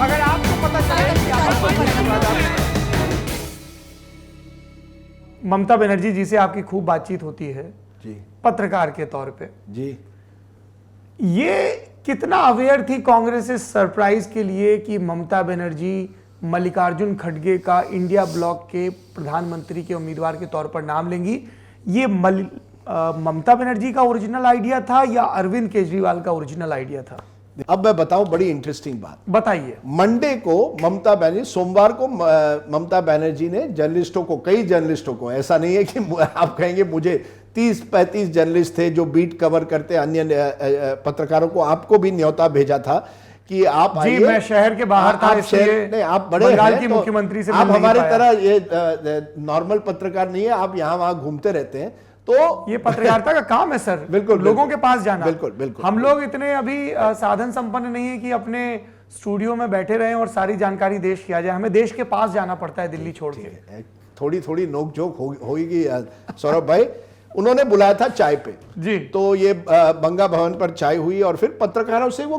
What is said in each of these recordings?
अगर आपको पता चले कि ममता बनर्जी जी से आपकी खूब बातचीत होती है जी, पत्रकार के तौर पे, जी, ये कितना अवेयर थी कांग्रेस इस सरप्राइज के लिए कि ममता बनर्जी मल्लिकार्जुन खड़गे का इंडिया ब्लॉक के प्रधानमंत्री के उम्मीदवार के तौर पर नाम लेंगी? ये ममता बनर्जी का ओरिजिनल आइडिया था या अरविंद केजरीवाल का ओरिजिनल आइडिया था? अब मैं बताऊं बड़ी इंटरेस्टिंग बात। बताइए। मंडे को ममता बनर्जी, सोमवार को ममता बनर्जी ने जर्नलिस्टों को, कई जर्नलिस्टों को, ऐसा नहीं है कि आप कहेंगे मुझे 30-35 जर्नलिस्ट थे जो बीट कवर करते अन्य पत्रकारों को, आपको भी न्योता भेजा था कि आप जी, मैं शहर के बाहर था, इसलिए नहीं, आप बड़े बंगाल हैं की तो मुख्यमंत्री से आप मिल नहीं हमारी पाया। तरह ये नॉर्मल पत्रकार नहीं है, आप यहाँ वहां घूमते रहते हैं, तो ये पत्रकारिता का काम है सर। बिल्कुल, लोगों के पास जाना। बिल्कुल, बिल्कुल। हम लोग इतने अभी साधन संपन्न नहीं है कि अपने स्टूडियो में बैठे रहें और सारी जानकारी देश की आ जाए। हमें देश के पास जाना पड़ता है, दिल्ली छोड़ के। थोड़ी थोड़ी नोकझोंक होगी सौरभ भाई। उन्होंने बुलाया था चाय पे जी, तो ये बंगा भवन पर चाय हुई और फिर पत्रकारों से वो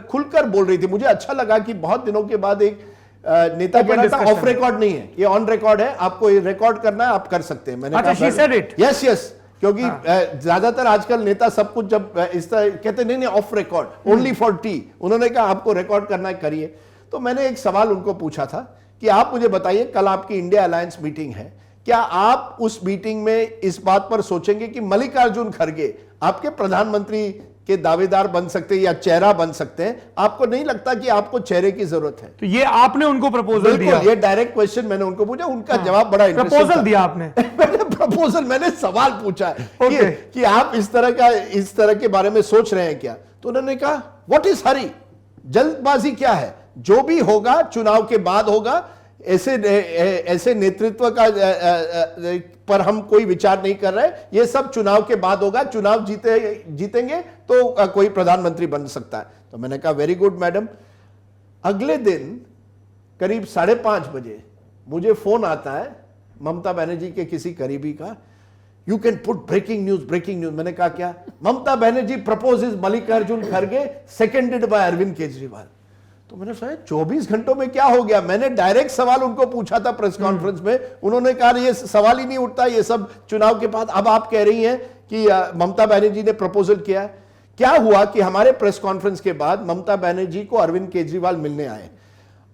खुलकर बोल रही थी। मुझे अच्छा लगा कि बहुत दिनों के बाद एक नेता कह रहा था ऑफ रिकॉर्ड नहीं है, ये ऑन रिकॉर्ड है, आपको ये रिकॉर्ड करना है, आप कर सकते हैं। मैंने अच्छा, she said it. Yes yes, क्योंकि ज्यादातर आजकल नेता सब कुछ जब इस तरह कहते नहीं of record only for T, उन्होंने कहा आपको रिकॉर्ड करना है, करिए। तो मैंने एक सवाल उनको पूछा था कि आप मुझे बताइए, कल आपकी इंडिया अलायंस मीटिंग है, क्या आप उस मीटिंग में इस बात पर सोचेंगे कि मल्लिकार्जुन खड़गे आपके प्रधानमंत्री के दावेदार बन सकते हैं या चेहरा बन सकते हैं? आपको नहीं लगता कि आपको चेहरे की जरूरत है? तो ये आपने उनको प्रपोजल दिया? ये डायरेक्ट क्वेश्चन मैंने उनको पूछा, उनका जवाब बड़ा इंटरेस्टिंग था। प्रपोजल दिया आपने? मैंने सवाल पूछा कि आप इस तरह के बारे में सोच रहे हैं क्या? तो उन्होंने कहा व्हाट इज हरी, जल्दबाजी क्या है, जो भी होगा चुनाव के बाद होगा, ऐसे नेतृत्व का पर हम कोई विचार नहीं कर रहे, ये सब चुनाव के बाद होगा, चुनाव जीतेंगे तो कोई प्रधानमंत्री बन सकता है। तो मैंने कहा वेरी गुड मैडम। अगले दिन करीब 5:30 बजे मुझे फोन आता है ममता बनर्जी के किसी करीबी का, you can put breaking news, breaking news. मैंने कहा क्या? ममता बनर्जी प्रपोजेस मल्लिकार्जुन खड़गे सेकेंडेड बाय अरविंद केजरीवाल। तो मैंने सोचा 24 घंटों में क्या हो गया? मैंने डायरेक्ट सवाल उनको पूछा था प्रेस कॉन्फ्रेंस में, उन्होंने कहा ये सवाल ही नहीं उठता, ये सब चुनाव के बाद। अब आप कह रही हैं कि ममता बनर्जी ने प्रपोजल किया। क्या हुआ कि हमारे प्रेस कॉन्फ्रेंस के बाद ममता बनर्जी को अरविंद केजरीवाल मिलने आए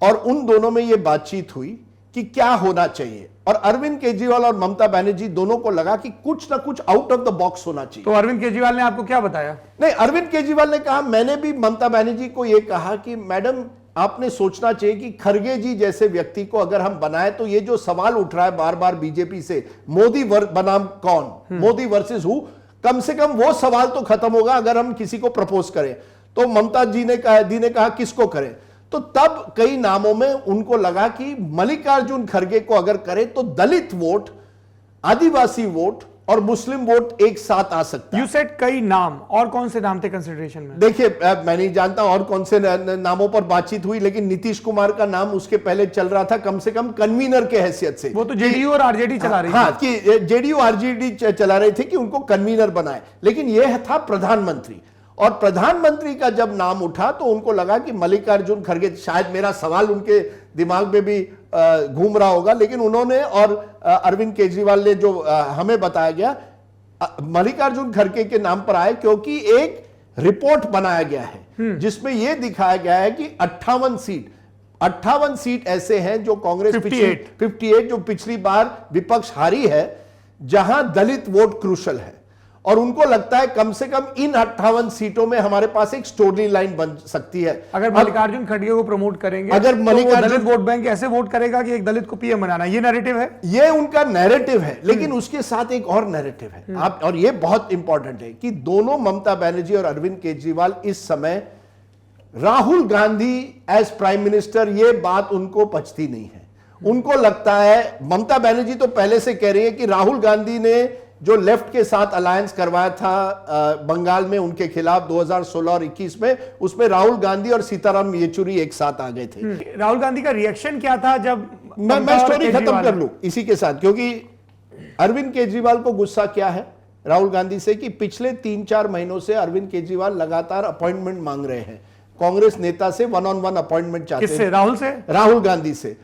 और उन दोनों में यह बातचीत हुई कि क्या होना चाहिए, और अरविंद केजरीवाल और ममता बनर्जी दोनों को लगा कि कुछ ना कुछ आउट ऑफ द बॉक्स होना चाहिए। तो अरविंद केजरीवाल ने आपको क्या बताया? नहीं, अरविंद केजरीवाल ने कहा, मैंने भी ममता बनर्जी को यह कहा कि मैडम आपने सोचना चाहिए कि खड़गे जी जैसे व्यक्ति को अगर हम बनाए तो ये जो सवाल उठ रहा है बार बार बीजेपी से, मोदी बनाम कौन, मोदी वर्सेस हु, कम से कम वो सवाल तो खत्म होगा अगर हम किसी को प्रपोज करें। तो ममता जी ने कहा किसको करें? तो तब कई नामों में उनको लगा कि मल्लिकार्जुन खड़गे को अगर करें तो दलित वोट, आदिवासी वोट और मुस्लिम वोट एक साथ आ सकता है। You said कई नाम, और कौन से नाम थे कंसिडरेशन में? देखिए, मैं नहीं जानता और कौन से नामों पर बातचीत हुई, लेकिन नीतीश कुमार का नाम उसके पहले चल रहा था, कम से कम कन्वीनर के हैसियत से। वो तो जेडीयू और आरजेडी चला रही थी। हाँ, कि जेडीयू आरजेडी चला रहे थे कि उनको कन्वीनर बनाए, लेकिन यह था प्रधानमंत्री। और प्रधानमंत्री का जब नाम उठा तो उनको लगा कि मल्लिकार्जुन खड़गे, शायद मेरा सवाल उनके दिमाग में भी घूम रहा होगा, लेकिन उन्होंने और अरविंद केजरीवाल ने जो हमें बताया गया, मल्लिकार्जुन खड़गे के नाम पर आए क्योंकि एक रिपोर्ट बनाया गया है जिसमें यह दिखाया गया है कि 58 सीट ऐसे हैं जो कांग्रेस 58 जो पिछली बार विपक्ष हारी है, जहां दलित वोट क्रूशल है, और उनको लगता है कम से कम इन 58 सीटों में हमारे पास एक स्टोरी लाइन बन सकती है। अगर मल्लिकार्जुन खड़गे को प्रमोट करेंगे, अगर मल्लिकार्जुन दलित वोट बैंक ऐसे वोट करेगा कि एक दलित को पीएम बनाना, ये नैरेटिव है, ये उनका नैरेटिव है। लेकिन उसके साथ एक और नैरेटिव है, आप, और ये बहुत इंपॉर्टेंट है कि दोनों ममता बनर्जी और अरविंद केजरीवाल इस समय Rahul Gandhi as prime minister, ये बात उनको पचती नहीं है। उनको लगता है, ममता बनर्जी तो पहले से कह रही है कि राहुल गांधी ने जो लेफ्ट के साथ अलायंस करवाया था बंगाल में उनके खिलाफ 2016 और 21 में, उसमें राहुल गांधी और सीताराम येचुरी एक साथ आ गए थे। राहुल गांधी का रिएक्शन क्या था जब मैं स्टोरी खत्म कर लूं इसी के साथ, क्योंकि अरविंद केजरीवाल को गुस्सा क्या है राहुल गांधी से कि पिछले 3-4 महीनों से अरविंद केजरीवाल लगातार अपॉइंटमेंट मांग रहे हैं कांग्रेस नेता से वन ऑन वन अपॉइंटमेंट चाहते हैं। किससे? राहुल से? राहुल गांधी से।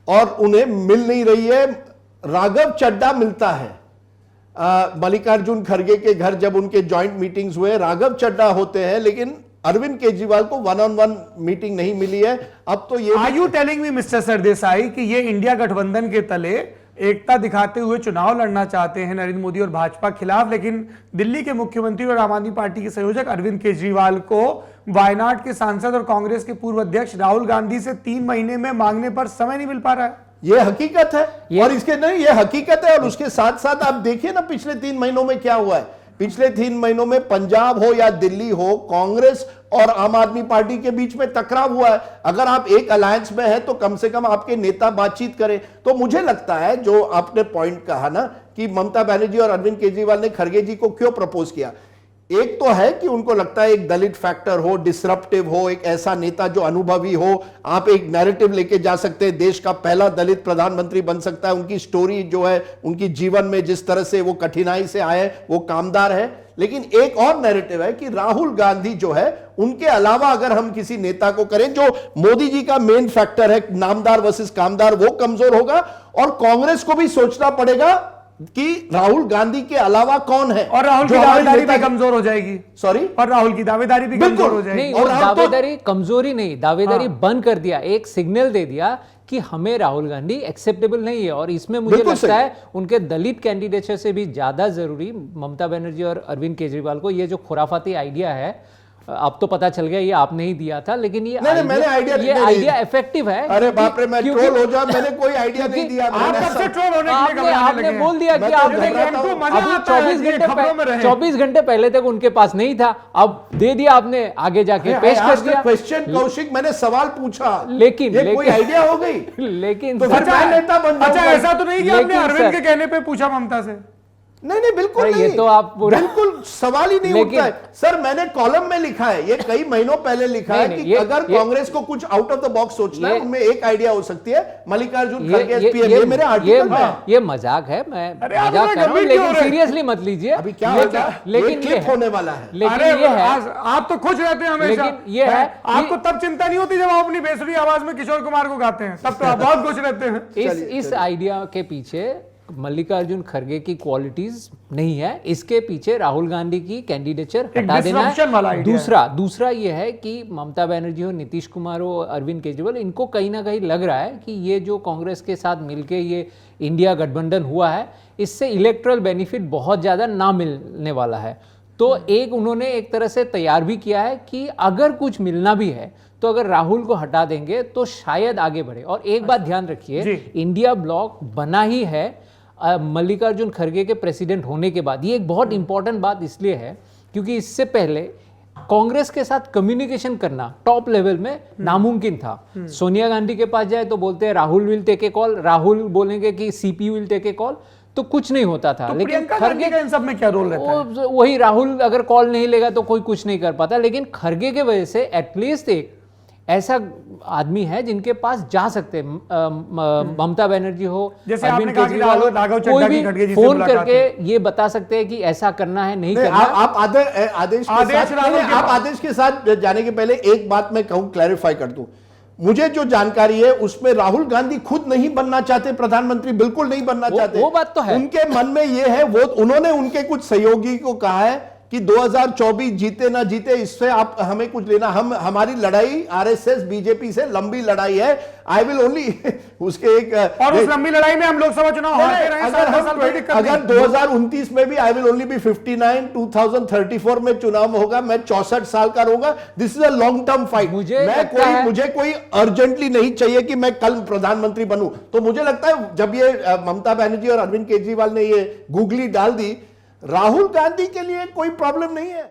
और उन्हें मिल नहीं रही है। राघव चड्ढा मिलता है मल्लिकार्जुन खड़गे के घर, जब उनके जॉइंट मीटिंग्स हुए राघव चड्ढा होते हैं, लेकिन अरविंद केजरीवाल को वन ऑन वन मीटिंग नहीं मिली है। अब तो ये are you telling me mister Sardesai कि ये इंडिया गठबंधन के तले एकता दिखाते हुए चुनाव लड़ना चाहते हैं नरेंद्र मोदी और भाजपा खिलाफ, लेकिन दिल्ली के मुख्यमंत्री और आम आदमी पार्टी के संयोजक अरविंद केजरीवाल को वायनाड के सांसद और कांग्रेस के पूर्व अध्यक्ष राहुल गांधी से 3 महीने में मांगने पर समय नहीं मिल पा रहा है? ये हकीकत है। और इसके नहीं, ये हकीकत है। और उसके साथ साथ आप देखिए ना पिछले 3 महीनों में क्या हुआ है। पिछले 3 महीनों में पंजाब हो या दिल्ली हो, कांग्रेस और आम आदमी पार्टी के बीच में टकराव हुआ है। अगर आप एक अलायंस में हैं तो कम से कम आपके नेता बातचीत करें। तो मुझे लगता है जो आपने पॉइंट कहा ना कि ममता बनर्जी और अरविंद केजरीवाल ने खड़गे जी को क्यों प्रपोज किया, एक तो है कि उनको लगता है एक दलित फैक्टर हो, डिसरप्टिव हो, एक ऐसा नेता जो अनुभवी हो, आप एक नैरेटिव लेके जा सकते हैं, देश का पहला दलित प्रधानमंत्री बन सकता है। उनकी स्टोरी जो है, उनकी जीवन में जिस तरह से वो कठिनाई से आए, वो कामदार है। लेकिन एक और नैरेटिव है कि राहुल गांधी जो है, उनके अलावा अगर हम किसी नेता को करें, जो मोदी जी का मेन फैक्टर है नामदार वर्सेस कामदार, वो कमजोर होगा। और कांग्रेस को भी सोचना पड़ेगा कि राहुल गांधी के अलावा कौन है, और राहुल की दावेदारी भी कमजोर हो जाएगी। सॉरी, और राहुल की दावेदारी भी कमजोर हो जाएगी। नहीं, और दावेदारी कमजोरी नहीं, दावेदारी बंद कर दिया, एक सिग्नल दे दिया कि हमें राहुल गांधी एक्सेप्टेबल नहीं है। और इसमें मुझे लगता है उनके दलित कैंडिडेचर से भी ज्यादा जरूरी ममता बनर्जी और अरविंद केजरीवाल को ये जो खुराफाती आइडिया है, अब तो पता चल गया ये आपने ही दिया था, लेकिन ये आइडिया इफेक्टिव है। अरे बाप रे, मैं ट्रोल हो जाऊं, मैंने कोई आइडिया नहीं दिया। आपने बोल दिया कि आपने अभी 24 घंटे पहले तक उनके पास नहीं था, अब दे दिया आपने, आगे जाके पेश कर दिया। क्वेश्चन कौशिक, मैंने सवाल पूछा, लेकिन कोई आइडिया हो गई। लेकिन अच्छा, ऐसा तो नहीं कि आपने अरविंद के कहने पे पूछा ममता से? नहीं बिल्कुल नहीं, ये तो आप बिल्कुल सवाल ही नहीं उठता है। सर मैंने कॉलम में लिखा है, ये कई महीनों पहले लिखा है कि अगर कांग्रेस को कुछ आउट ऑफ द बॉक्स सोचना है, उनमें एक आइडिया हो सकती है मल्लिकार्जुन खड़गे पीएम। ये मेरे आर्टिकल में, ये मजाक है, मैं मजाक कर रहा हूं, लेकिन सीरियसली मत लीजिए। अभी क्या होगा, लेकिन ये होने वाला है। लेकिन ये है, आप तो खुश रहते हैं हमेशा। लेकिन ये है, आपको तब चिंता नहीं होती जब आप अपनी बेसुरी आवाज में किशोर कुमार को गाते हैं, तब तो आप बहुत खुश रहते हैं। इस आइडिया के पीछे मल्लिकार्जुन खड़गे की क्वालिटीज नहीं है, इसके पीछे राहुल गांधी की कैंडिडेचर हटा देना है। दूसरा ये है कि ममता बनर्जी हो, नीतीश कुमार हो, अरविंद केजरीवाल, इनको कहीं ना कहीं लग रहा है कि ये जो कांग्रेस के साथ मिलके ये इंडिया गठबंधन हुआ है, इससे इलेक्ट्रल बेनिफिट बहुत ज्यादा ना मिलने वाला है। तो एक उन्होंने एक तरह से तैयार भी किया है कि अगर कुछ मिलना भी है तो अगर राहुल को हटा देंगे तो शायद आगे बढ़े। और एक बात ध्यान रखिए, इंडिया ब्लॉक बना ही है मल्लिकार्जुन खड़गे के प्रेसिडेंट होने के बाद। ये एक बहुत इंपॉर्टेंट बात इसलिए है क्योंकि इससे पहले कांग्रेस के साथ कम्युनिकेशन करना टॉप लेवल में नामुमकिन था। सोनिया गांधी के पास जाए तो बोलते हैं Rahul will take a call, Rahul बोलेंगे कि CP will take a call, तो कुछ नहीं होता था। तो लेकिन खड़गे का इन सब में क्या रोल रहता है? वही, राहुल अगर कॉल नहीं लेगा तो कोई कुछ नहीं कर पाता। लेकिन खड़गे के वजह से एटलीस्ट एक ऐसा आदमी है जिनके पास जा सकते हैं, ममता बनर्जी हो, अरविंद केजरीवाल हो, कोई भी फोन करके ये बता सकते हैं कि ऐसा करना है, नहीं करना। आप आदेश के साथ जाने के पहले एक बात मैं कहूं, क्लैरिफाई कर दूं। मुझे जो जानकारी है उसमें राहुल गांधी खुद नहीं बनना चाहते प्रधानमंत्री, बिल्कुल नहीं बनना चाहते। वो बात तो है, उनके मन में ये है, वो उन्होंने उनके कुछ सहयोगी को कहा है कि 2024 जीते ना जीते इससे आप हमें कुछ लेना, हमारी लड़ाई आरएसएस बीजेपी से लंबी लड़ाई है। आई विल ओनली उसके एक और उस लंबी लड़ाई में हम लोकसभा चुनाव हारते रहे, अगर 2029 में भी आई विल ओनली बी 59, 2034 में चुनाव होगा, मैं 64 साल का रहूंगा। This is a long term fight. मुझे कोई अर्जेंटली नहीं चाहिए कि मैं कल प्रधानमंत्री बनूं। तो मुझे लगता है जब ये ममता बनर्जी और अरविंद केजरीवाल ने ये गूगली डाल दी, राहुल गांधी के लिए कोई प्रॉब्लम नहीं है।